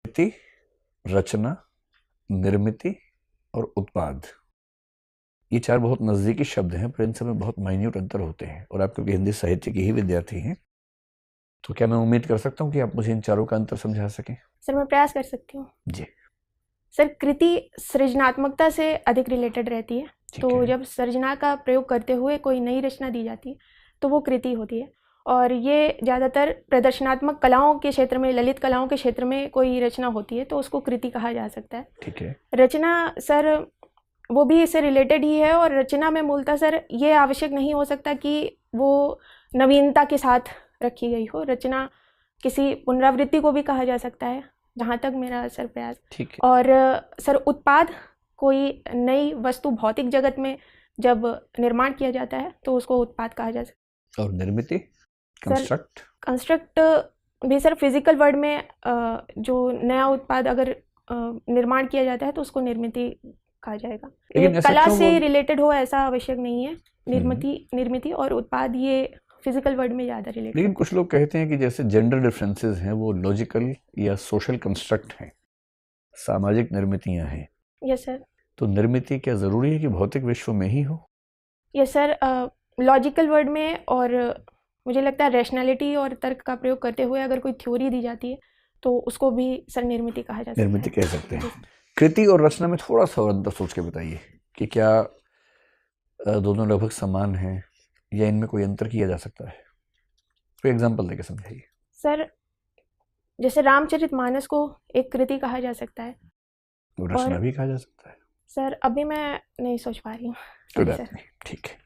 कृति, रचना, निर्मिति और उत्पाद, ये चार बहुत नजदीकी शब्द हैं, पर इन सब में बहुत माइन्यूट अंतर होते हैं। और आप क्योंकि हिंदी साहित्य के ही विद्यार्थी हैं, तो क्या मैं उम्मीद कर सकता हूँ कि आप मुझे इन चारों का अंतर समझा सकें? सर मैं प्रयास कर सकती हूँ। जी। सर कृति सृजनात्मकता से अधिक रिलेटेड रहती है, तो जब सृजना का प्रयोग करते हुए कोई नई रचना दी जाती है तो वो कृति होती है। और ये ज़्यादातर प्रदर्शनात्मक कलाओं के क्षेत्र में, ललित कलाओं के क्षेत्र में कोई रचना होती है तो उसको कृति कहा जा सकता है। ठीक है। रचना सर वो भी इससे रिलेटेड ही है, और रचना में मूलतः सर ये आवश्यक नहीं हो सकता कि वो नवीनता के साथ रखी गई हो। रचना किसी पुनरावृत्ति को भी कहा जा सकता है, जहाँ तक मेरा सर प्रयास। ठीक है। और सर उत्पाद कोई नई वस्तु भौतिक जगत में जब निर्माण किया जाता है तो उसको उत्पाद कहा जा सकता है। और निर्मिति, कंस्ट्रक्ट? कंस्ट्रक्ट भी सर फिजिकल वर्ड में जो नया उत्पाद अगर निर्माण किया जाता है तो उसको निर्मिति कहा जाएगा। लेकिन कला से रिलेटेड हो ऐसा आवश्यक नहीं है। निर्मिति और उत्पाद ये फिजिकल वर्ड में ज़्यादा रिलेटेड। लेकिन कुछ लोग कहते हैं कि जैसे जेंडर डिफरेंसेस हैं वो लॉजिकल या सोशल कंस्ट्रक्ट हैं, सामाजिक निर्मितियां हैं। Yes sir. तो निर्मिति क्या ज़रूरी है कि भौतिक विश्व में ही हो? यस सर, लॉजिकल वर्ड में, और मुझे लगता है रैशनैलिटी और तर्क का प्रयोग करते हुए अगर कोई थ्योरी दी जाती है तो उसको भी सर निर्मिति कहा जा सकता है। निर्मिति कह सकते हैं। कृति और रचना में थोड़ा सा और अंतर सोच के बताइए कि क्या दोनों लगभग समान हैं या इनमें कोई अंतर किया जा सकता है? कोई एग्जांपल देके समझाइए। सर जैसे रामचरितमानस को एक कृति कहा जा सकता है, रचना भी कहा जा सकता है। सर अभी मैं नहीं सोच पा रही हूँ। कोई बात नहीं, ठीक है।